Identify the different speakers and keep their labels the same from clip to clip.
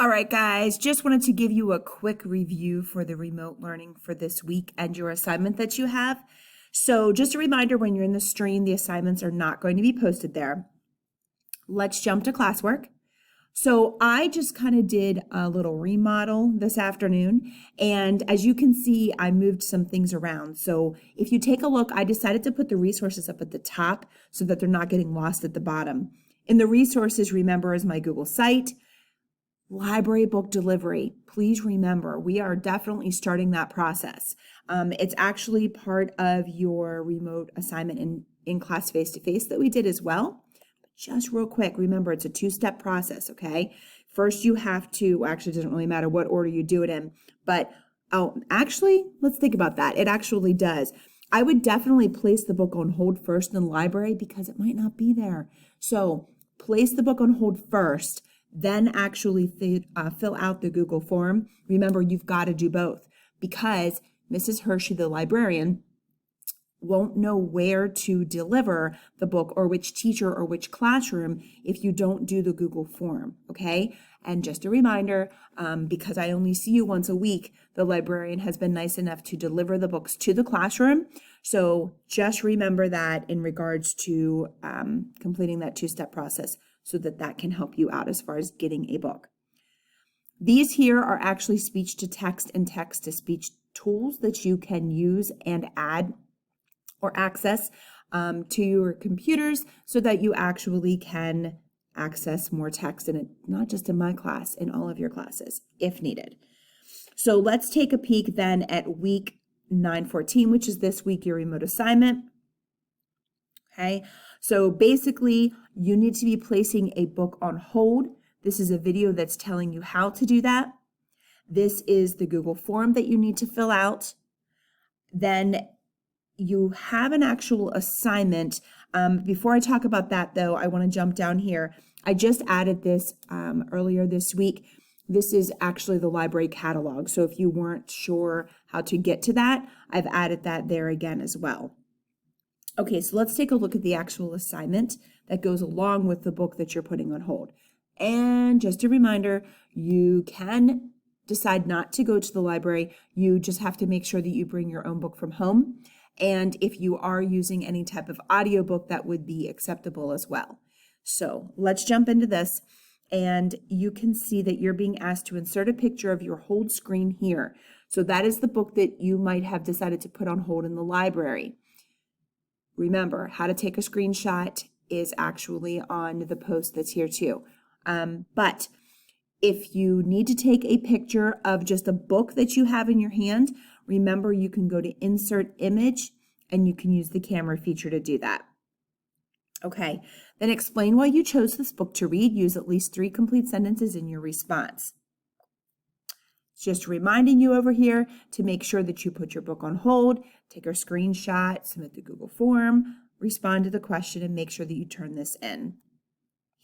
Speaker 1: All right, guys, just wanted to give you a quick review for the remote learning for this week and your assignment that you have. So just a reminder, when you're in the stream, the assignments are not going to be posted there. Let's jump to classwork. So I just kind of did a little remodel this afternoon, and as you can see, I moved some things around. So if you take a look, I decided to put the resources up at the top so that they're not getting lost at the bottom. In the resources, remember, is my Google site. Library book delivery. Please remember, we are definitely starting that process. It's actually part of your remote assignment in class face-to-face that we did as well. But just real quick, remember, it's a two-step process, okay? First, you have to, actually, it doesn't really matter what order you do it in, but actually, let's think about that. It actually does. I would definitely place the book on hold first in the library because it might not be there. So place the book on hold first, then actually fill out the Google form. Remember, you've got to do both because Mrs. Hershey, the librarian, won't know where to deliver the book or which teacher or which classroom if you don't do the Google form, okay? And just a reminder, because I only see you once a week, the librarian has been nice enough to deliver the books to the classroom. So just remember that in regards to completing that two-step process so that that can help you out as far as getting a book. These here are actually speech-to-text and text-to-speech tools that you can use and add or access to your computers so that you actually can access more text in it, not just in my class, in all of your classes, if needed. So let's take a peek then at week 914, which is this week, your remote assignment. Okay, so basically you need to be placing a book on hold. This is a video that's telling you how to do that. This is the Google form that you need to fill out. Then you have an actual assignment. Before I talk about that though, I want to jump down here. I just added this earlier this week. This is actually the library catalog. So if you weren't sure how to get to that, I've added that there again as well. Okay, so let's take a look at the actual assignment that goes along with the book that you're putting on hold. And just a reminder, you can decide not to go to the library. You just have to make sure that you bring your own book from home. And if you are using any type of audiobook, that would be acceptable as well. So let's jump into this. And you can see that you're being asked to insert a picture of your hold screen here. So that is the book that you might have decided to put on hold in the library. Remember, how to take a screenshot is actually on the post that's here too. But if you need to take a picture of just a book that you have in your hand, remember you can go to Insert Image and you can use the camera feature to do that. Okay, then explain why you chose this book to read. Use at least 3 complete sentences in your response. Just reminding you over here to make sure that you put your book on hold, take a screenshot, submit the Google form, respond to the question, and make sure that you turn this in.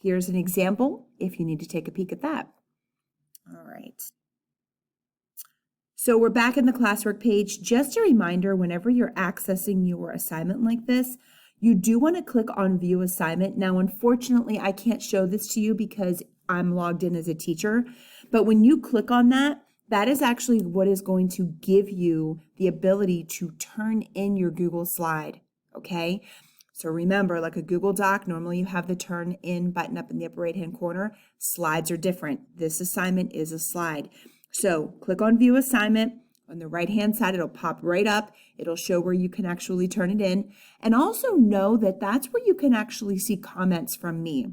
Speaker 1: Here's an example if you need to take a peek at that. All right. So we're back in the classwork page. Just a reminder, whenever you're accessing your assignment like this, you do want to click on View Assignment. Now, unfortunately, I can't show this to you because I'm logged in as a teacher, but when you click on that, that is actually what is going to give you the ability to turn in your Google slide, okay? So remember, like a Google Doc, normally you have the turn in button up in the upper right-hand corner. Slides are different. This assignment is a slide. So click on View Assignment. On the right-hand side, it'll pop right up. It'll show where you can actually turn it in. And also know that that's where you can actually see comments from me.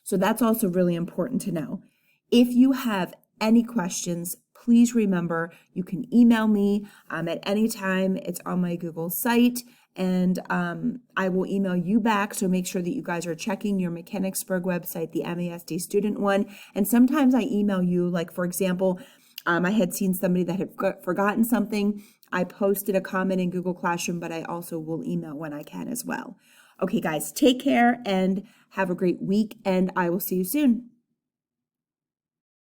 Speaker 1: So that's also really important to know. If you have any questions, please remember you can email me at any time. It's on my Google site, and I will email you back. So make sure that you guys are checking your Mechanicsburg website, the MASD student one. And sometimes I email you, like for example, I had seen somebody that had forgotten something. I posted a comment in Google Classroom, but I also will email when I can as well. Okay, guys, take care and have a great week, and I will see you soon.